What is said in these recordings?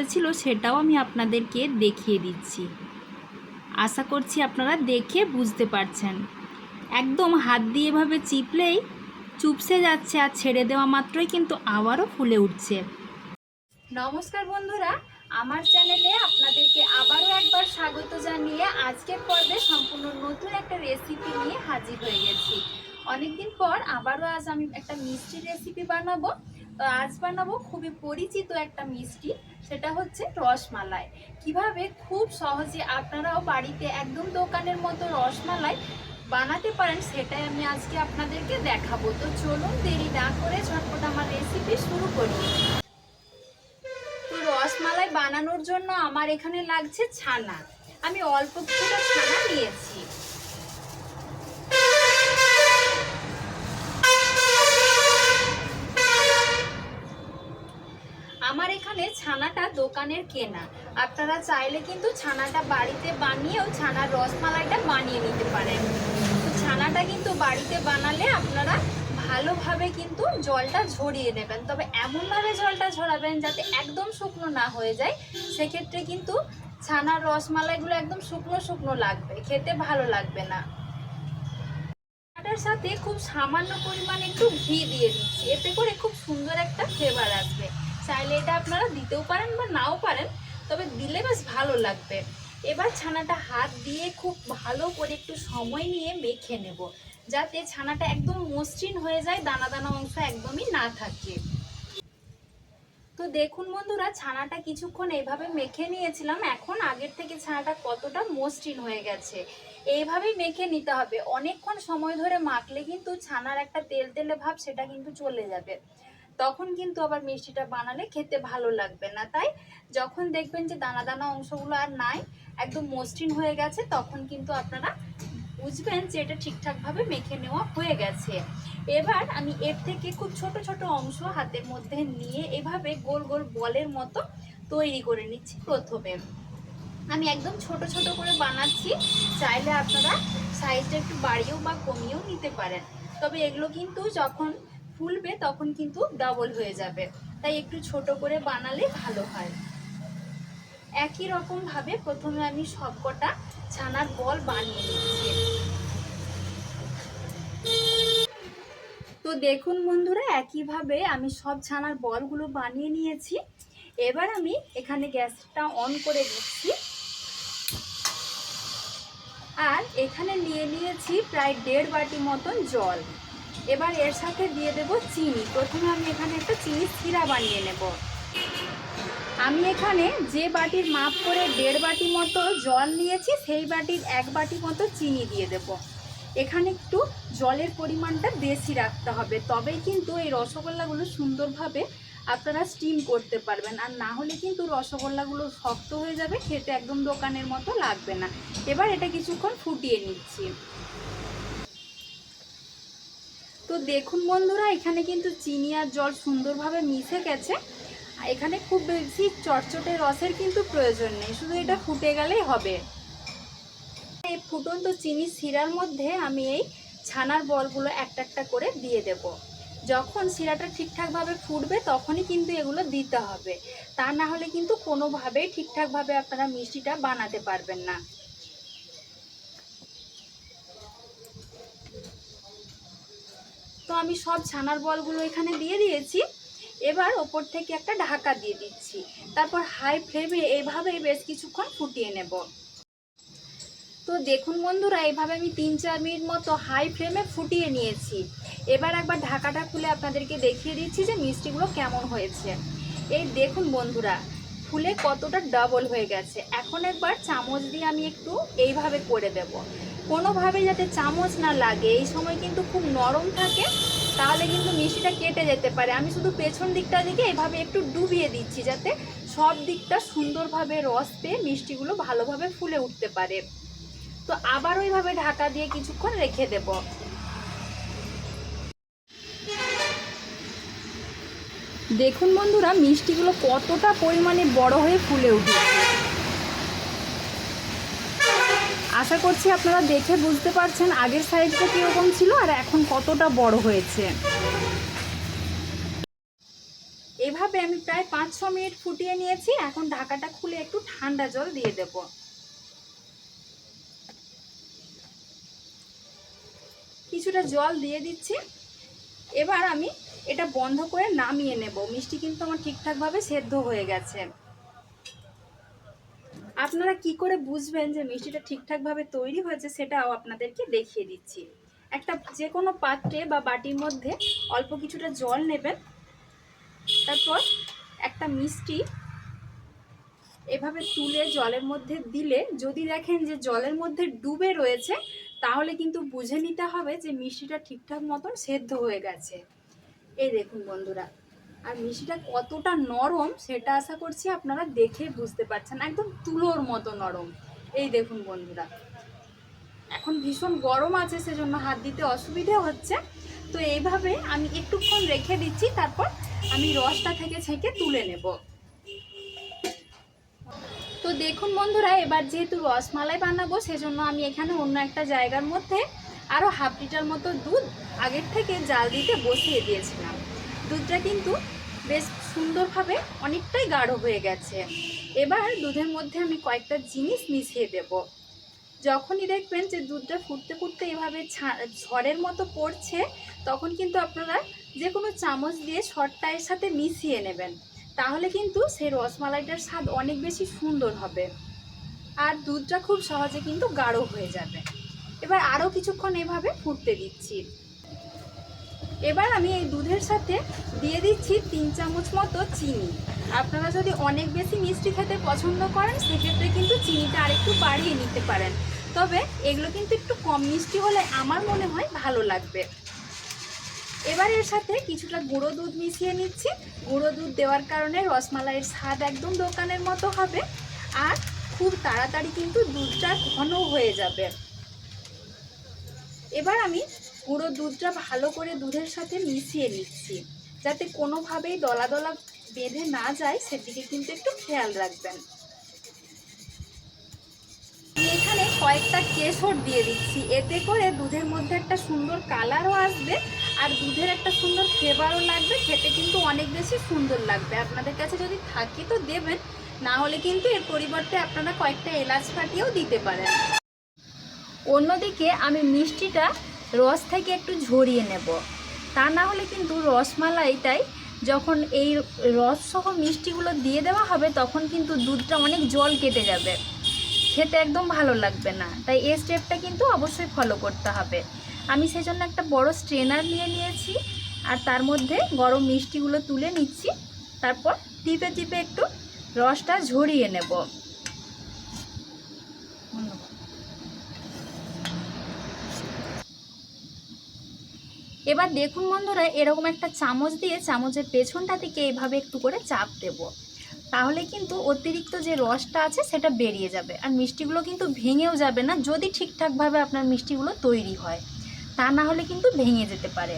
হয়েছিল সেটাও আমি আপনাদেরকে দেখিয়ে দিচ্ছি। আশা করছি আপনারা দেখে বুঝতে পারছেন। একদম হাত দিয়ে এভাবে চিপলেই চুপসে যাচ্ছে, আর ছেড়ে দেওয়া মাত্রই কিন্তু আবারও ফুলে উঠছে। নমস্কার বন্ধুরা, আমার চ্যানেলে আপনাদেরকে আবারও একবার স্বাগত জানিয়ে আজকের পর্বে সম্পূর্ণ নতুন একটা রেসিপি নিয়ে হাজির হয়ে গেছি। অনেকদিন পর আবারও আজ আমি একটা মিষ্টির রেসিপি বানাবো। তো আজ বানাবো খুবই পরিচিত একটা মিষ্টি, সেটা হচ্ছে রসমালাই। কিভাবে খুব সহজে আপনারাও বাড়িতে একদম দোকানের মতো রসমালাই বানাতে পারেন সেটাই আমি আজকে আপনাদেরকে দেখাবো। তো চলুন দেরি না করে ঝটপট আমার রেসিপি শুরু করি। তো রসমালাই বানানোর জন্য আমার এখানে লাগছে ছানা। আমি অল্প কিছুটা ছানা নিয়েছি। আমার এখানে ছানাটা দোকানের কেনা। আপনারা চাইলে কিন্তু ছানাটা বাড়িতে বানিয়েও ছানার রসমালাইটা বানিয়ে নিতে পারেন। তো ছানাটা কিন্তু বাড়িতে বানালে আপনারা ভালোভাবে কিন্তু জলটা ঝরিয়ে নেবেন, তবে এমনভাবে জলটা ঝরাবেন যাতে একদম শুকনো না হয়ে যায়। সেক্ষেত্রে কিন্তু ছানার রসমালাইগুলো একদম শুকনো শুকনো লাগবে, খেতে ভালো লাগবে না। ছানাটার সাথে খুব সামান্য পরিমাণে একটু ঘি দিয়ে দিচ্ছি, এতে করে খুব সুন্দর একটা ফ্লেভার আসবে। চাইলে এটা আপনারা দিতেও পারেন বা নাও পারেন, তবে দিলে বেশ ভালো লাগবে। এবার ছানাটা হাত দিয়ে খুব ভালো করে একটু সময় নিয়ে মেখে নেব, যাতে ছানাটা একদম মসৃণ হয়ে যায়, দানা দানা অংশ একদমই না থাকে। তো দেখুন বন্ধুরা, ছানাটা কিছুক্ষণ এইভাবে মেখে নিয়েছিলাম। এখন আগের থেকে ছানাটা কতটা মসৃণ হয়ে গেছে। এইভাবেই মেখে নিতে হবে। অনেকক্ষণ সময় ধরে মাখলে কিন্তু ছানার একটা তেল তেলে ভাব সেটা কিন্তু চলে যাবে, তখন কিন্তু আবার মিষ্টিটা বানালে খেতে ভালো লাগবে না। তাই যখন দেখবেন যে দানা দানা অংশগুলো আর নাই, একদম মসৃণ হয়ে গেছে, তখন কিন্তু আপনারা বুঝবেন যে এটা ঠিকঠাকভাবে মেখে নেওয়া হয়ে গেছে। এবার আমি এর থেকে খুব ছোট ছোট অংশ হাতের মধ্যে নিয়ে এভাবে গোল গোল বলের মতো তৈরি করে নিচ্ছি। প্রথমে আমি একদম ছোট ছোট করে বানাচ্ছি, চাইলে আপনারা সাইজটা একটু বাড়িয়েও বা কমিয়েও নিতে পারেন, তবে এগুলো কিন্তু যখন ফুলবে তখন কিন্তু ডাবল হয়ে যাবে, তাই একটু ছোট করে বানালে ভালো হয়। একই রকম ভাবে প্রথমে আমি সবকটা ছানার বল বানিয়ে নিচ্ছি। তো দেখুন বন্ধুরা, একইভাবে আমি সব ছানার বলগুলো বানিয়ে নিয়েছি। এবার আমি এখানে গ্যাসটা অন করে দিচ্ছি, আর এখানে নিয়ে নিয়েছি প্রায় 1.5 বাটি মতন জল। এবার এর সাথে দিয়ে দেব চিনি। প্রথমে আমি এখানে একটা চিনি সিরা বানিয়ে নেব। আমি এখানে যে বাটির মাপ করে 1.5 বাটি মতো জল নিয়েছি, সেই বাটির 1 বাটি মতো চিনি দিয়ে দেব। এখানে একটু জলের পরিমাণটা বেশি রাখতে হবে, তবেই কিন্তু এই রসগোল্লাগুলো সুন্দরভাবে আপনারা স্টিম করতে পারবেন, আর না হলে কিন্তু রসগোল্লাগুলো শক্ত হয়ে যাবে, খেতে একদম দোকানের মতো লাগবে না। এবার এটা কিছুক্ষণ ফুটিয়ে নিচ্ছি। তো দেখুন বন্ধুরা, এখানে কিন্তু চিনি আর জল সুন্দরভাবে মিশে গেছে। এখানে খুব বেশি চটচটে রসের কিন্তু প্রয়োজন নেই, শুধু এটা ফুটে গেলেই হবে। এই ফুটন্ত চিনি শিরার মধ্যে আমি এই ছানার বলগুলো একটা একটা করে দিয়ে দেব। যখন শিরাটা ঠিকঠাকভাবে ফুটবে তখনই কিন্তু এগুলো দিতে হবে, তা না হলে কিন্তু কোনোভাবেই ঠিকঠাকভাবে আপনারা মিষ্টিটা বানাতে পারবেন না। তো আমি সব ছানার বলগুলো এখানে দিয়ে দিয়েছি। এবার ওপর থেকে একটা ঢাকা দিয়ে দিচ্ছি, তারপর হাই ফ্লেমে এইভাবে বেশ কিছুক্ষণ ফুটিয়ে নেব। তো দেখুন বন্ধুরা, এইভাবে আমি 3-4 মিনিট মতো হাই ফ্লেমে ফুটিয়ে নিয়েছি। এবার একবার ঢাকাটা খুলে আপনাদেরকে দেখিয়ে দিচ্ছি যে মিষ্টিগুলো কেমন হয়েছে। এই দেখুন বন্ধুরা, ফুলে কতটা ডাবল হয়ে গেছে। এখন একবার চামচ দিয়ে আমি একটু এইভাবে করে দেব, কোনোভাবে যাতে চামচ না লাগে। এই সময় কিন্তু খুব নরম থাকে, তাহলে কিন্তু মিষ্টিটা কেটে যেতে পারে। আমি শুধু পেছন দিকটা দিকে এইভাবে একটু ডুবিয়ে দিচ্ছি, যাতে সব দিকটা সুন্দরভাবে রস পেয়ে মিষ্টিগুলো ভালোভাবে ফুলে উঠতে পারে। তো আবার ওইভাবে ঢাকা দিয়ে কিছুক্ষণ রেখে দেব। দেখুন বন্ধুরা, মিষ্টিগুলো কতটা পরিমাণে বড় হয়ে ফুলে উঠেছে। আশা করছি আপনারা দেখে বুঝতে পারছেন আগের সাইজটা কীরকম ছিল আর এখন কতটা বড় হয়েছে। এভাবে আমি প্রায় 5-6 মিনিট ফুটিয়ে নিয়েছি। এখন ঢাকাটা খুলে একটু ঠান্ডা জল দিয়ে দেব। কিছুটা জল দিয়ে দিচ্ছি। এবার আমি এটা বন্ধ করে নামিয়ে নেব। মিষ্টি কিন্তু আমার ঠিকঠাকভাবে সেদ্ধ হয়ে গেছে। আপনারা কি করে বুঝবেন যে মিষ্টিটা ঠিকঠাকভাবে তৈরি হয়েছে সেটাও আপনাদেরকে দেখিয়ে দিচ্ছি। একটা যে কোনো পাত্রে বা বাটির মধ্যে অল্প কিছুটা জল নেবেন। তারপর একটা মিষ্টি এভাবে তুলে জলের মধ্যে দিলে যদি দেখেন যে জলের মধ্যে ডুবে রয়েছে, তাহলে কিন্তু বুঝে নিতে হবে যে মিষ্টিটা ঠিকঠাক মতন সেদ্ধ হয়ে গেছে। এই দেখুন বন্ধুরা, আর মিষ্টিটা কতটা নরম সেটা আশা করছি আপনারা দেখে বুঝতে পারছেন, একদম তুলোর মতো নরম। এই দেখুন বন্ধুরা, এখন ভীষণ গরম আছে সেজন্য হাত দিতে অসুবিধে হচ্ছে। তো এইভাবে আমি একটুক্ষণ রেখে দিচ্ছি, তারপর আমি রসটা থেকে ছেঁকে তুলে নেব। তো দেখুন বন্ধুরা, এবার যেহেতু রসমালাই বানাবো সেজন্য আমি এখানে অন্য একটা জায়গার মধ্যে আরও হাফ লিটার মতো দুধ আগের থেকে জাল দিতে বসিয়ে দিয়েছিলাম। দুধটা কিন্তু বেশ সুন্দরভাবে অনেকটাই গাঢ় হয়ে গেছে। এবার দুধের মধ্যে আমি কয়েকটা জিনিস মিশিয়ে দেব। যখনই দেখবেন যে দুধটা ফুটতে ফুটতে এভাবে ঝড়ের মতো পড়ছে, তখন কিন্তু আপনারা যে কোনো চামচ দিয়ে সরটা এর সাথে মিশিয়ে নেবেন। তাহলে কিন্তু সেই রসমালাইটার স্বাদ অনেক বেশি সুন্দর হবে আর দুধটা খুব সহজে কিন্তু গাঢ় হয়ে যাবে। এবার আরও কিছুক্ষণ এভাবে ফুটতে দিচ্ছি। এবার আমি এই দুধের সাথে দিয়ে দিচ্ছি 3 চামচ মতো চিনি। আপনারা যদি অনেক বেশি মিষ্টি খেতে পছন্দ করেন সেক্ষেত্রে কিন্তু চিনিটা আরেকটু বাড়িয়ে নিতে পারেন, তবে এগুলো কিন্তু একটু কম মিষ্টি হলে আমার মনে হয় ভালো লাগবে। এবার এর সাথে কিছুটা গুঁড়ো দুধ মিশিয়ে নিচ্ছি। গুঁড়ো দুধ দেওয়ার কারণে রসমালাইয়ের স্বাদ একদম দোকানের মতো হবে আর খুব তাড়াতাড়ি কিন্তু দুধটা ঘন হয়ে যাবে। এবার আমি গুঁড়ো দুধটা ভালো করে দুধের সাথে মিশিয়ে নিচ্ছি, যাতে কোনোভাবেই দলা দলা বেঁধে না যায় সেদিকে কিন্তু একটু খেয়াল রাখবেন। এখানে কয়েকটা কেশর দিয়ে দিচ্ছি, এতে করে দুধের মধ্যে একটা সুন্দর কালারও আসবে আর দুধের একটা সুন্দর ফ্লেভারও লাগবে, খেতে কিন্তু অনেক বেশি সুন্দর লাগবে। আপনাদের কাছে যদি থাকে তো দেবেন, না হলে কিন্তু এর পরিবর্তে আপনারা কয়েকটা এলাচ ফাটিয়েও দিতে পারেন। অন্যদিকে আমি মিষ্টিটা রস থেকে একটু ঝরিয়ে নেব, তা না হলে কিন্তু রসমালাইটাই যখন এই রস সহ মিষ্টিগুলো দিয়ে দেওয়া হবে তখন কিন্তু দুধটা অনেক জল কেটে যাবে, খেতে একদম ভালো লাগবে না। তাই এই স্টেপটা কিন্তু অবশ্যই ফলো করতে হবে। আমি সেজন্য একটা বড় স্ট্রেনার নিয়ে নিয়েছি আর তার মধ্যে গরম মিষ্টিগুলো তুলে নিচ্ছি, তারপর টিপে টিপে একটু রসটা ঝরিয়ে নেব। এবার দেখুন বন্ধুরা, এরকম একটা চামচ দিয়ে চামচের পেছনটা থেকে এইভাবে একটু করে চাপ দেব, তাহলে কিন্তু অতিরিক্ত যে রসটা আছে সেটা বেরিয়ে যাবে আর মিষ্টিগুলো কিন্তু ভেঙেও যাবে না, যদি ঠিকঠাকভাবে আপনার মিষ্টিগুলো তৈরি হয়। তা না হলে কিন্তু ভেঙে যেতে পারে।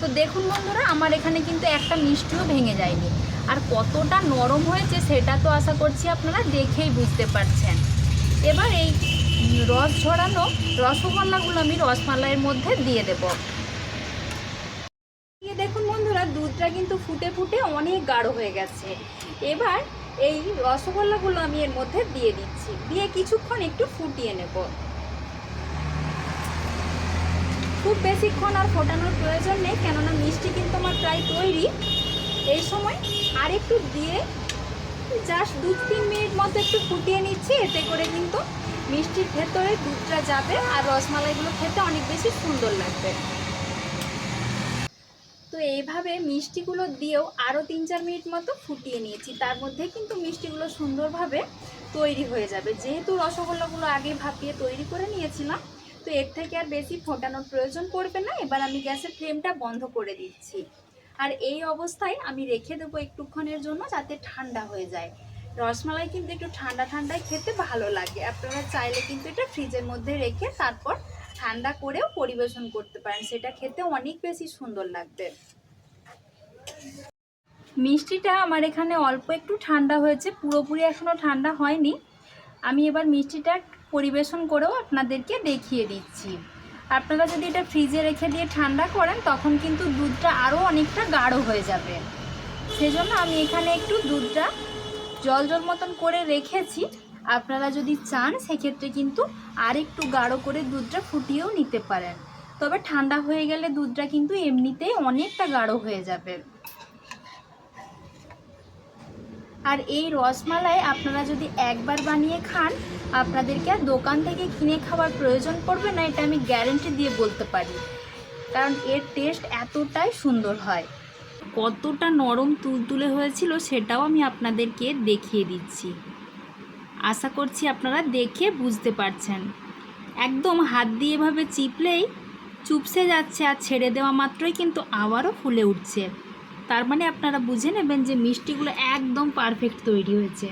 তো দেখুন বন্ধুরা, আমার এখানে কিন্তু একটা মিষ্টিও ভেঙে যায়নি আর কতটা নরম হয়েছে সেটা তো আশা করছি আপনারা দেখেই বুঝতে পারছেন। এবার এই রস ঝরানো রসগোল্লাগুলো আমি রসমালাইয়ের মধ্যে দিয়ে দেব। দেখুন বন্ধুরা, দুধটা কিন্তু ফুটে ফুটে অনেক গাঢ় হয়ে গেছে। এবার এই রসগোল্লাগুলো আমি এর মধ্যে দিয়ে দিচ্ছি, দিয়ে কিছুক্ষণ একটু ফুটিয়ে নেব। খুব বেশিক্ষণ আর ফোটানোর প্রয়োজন নেই, কেননা মিষ্টি কিন্তু আমার প্রায় তৈরি। এই সময় আর একটু দিয়ে জাস্ট 2-3 মিনিট মতো একটু ফুটিয়ে নিচ্ছি, এতে করে কিন্তু মিষ্টির ভেতরে দুধটা যাবে আর রসমালাইগুলো খেতে অনেক বেশি সুন্দর লাগবে। তো এইভাবে মিষ্টিগুলো দিয়েও আরও 3-4 মিনিট মতো ফুটিয়ে নিয়েছি, তার মধ্যে কিন্তু মিষ্টিগুলো সুন্দরভাবে তৈরি হয়ে যাবে। যেহেতু রসগোল্লাগুলো আগে ভাপিয়ে তৈরি করে নিয়েছিলাম, তো এর থেকে আর বেশি ফোটানোর প্রয়োজন পড়বে না। এবার আমি গ্যাসের ফ্লেমটা বন্ধ করে দিচ্ছি আর এই অবস্থায় আমি রেখে দেবো একটুক্ষণের জন্য, যাতে ঠান্ডা হয়ে যায়। রসমালাই কিন্তু একটু ঠান্ডা ঠান্ডায় খেতে ভালো লাগে। আপনারা চাইলে কিন্তু এটা ফ্রিজের মধ্যে রেখে তারপর ঠান্ডা করেও পরিবেশন করতে পারেন, সেটা খেতে অনেক বেশি সুন্দর লাগবে। মিষ্টিটা আমার এখানে অল্প একটু ঠান্ডা হয়েছে, পুরোপুরি এখনও ঠান্ডা হয়নি। আমি এবার মিষ্টিটা পরিবেশন করেও আপনাদেরকে দেখিয়ে দিচ্ছি। আপনারা যদি এটা ফ্রিজে রেখে দিয়ে ঠান্ডা করেন তখন কিন্তু দুধটা আরও অনেকটা গাঢ় হয়ে যাবে। সেজন্য আমি এখানে একটু দুধটা জল জল মতন করে রেখেছি। আপনারা যদি চান সেক্ষেত্রে কিন্তু আর একটু গাঢ় করে দুধটা ফুটিয়েও নিতে পারেন, তবে ঠান্ডা হয়ে গেলে দুধটা কিন্তু এমনিতেই অনেকটা গাঢ় হয়ে যাবে। আর এই রসমালাই আপনারা যদি একবার বানিয়ে খান আপনাদেরকে আর দোকান থেকে কিনে খাওয়ার প্রয়োজন পড়বে না, এটা আমি গ্যারেন্টি দিয়ে বলতে পারি, কারণ এর টেস্ট এতটাই সুন্দর হয়। কতটা নরম তুলতুলে হয়েছিল সেটাও আমি আপনাদেরকে দেখিয়ে দিচ্ছি। আশা করছি আপনারা দেখে বুঝতে পারছেন। একদম হাত দিয়ে এভাবে চিপলেই চুপসে যাচ্ছে, আর ছেড়ে দেওয়া মাত্রই কিন্তু আবারও ফুলে উঠছে। তার মানে আপনারা বুঝে নেবেন যে মিষ্টিগুলো একদম পারফেক্ট তৈরি হয়েছে।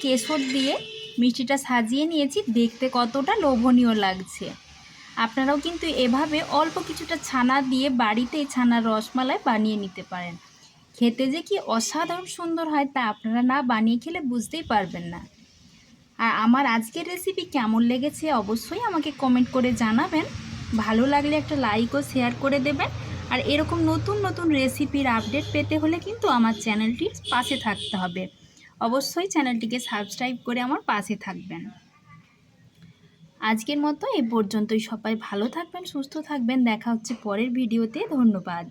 কেশর দিয়ে মিষ্টিটা সাজিয়ে নিয়েছি, দেখতে কতটা লোভনীয় লাগছে। আপনারাও কিন্তু এভাবে অল্প কিছুটা ছানা দিয়ে বাড়িতেই ছানার রসমালাই বানিয়ে নিতে পারেন। খেতে যে কি অসাধারণ সুন্দর হয় তা আপনারা না বানিয়ে খেলে বুঝতেই পারবেন না। আর আমার আজকের রেসিপি কেমন লেগেছে অবশ্যই আমাকে কমেন্ট করে জানাবেন। ভালো লাগলে একটা লাইক ও শেয়ার করে দেবেন। আর এরকম নতুন নতুন রেসিপির আপডেট পেতে হলে কিন্তু আমার চ্যানেলটির পাশে থাকতে হবে। অবশ্যই চ্যানেলটিকে সাবস্ক্রাইব করে আমার পাশে থাকবেন। আজকের মতো এ পর্যন্তই। সবাই ভালো থাকবেন, সুস্থ থাকবেন। দেখা হচ্ছে পরের ভিডিওতে। ধন্যবাদ।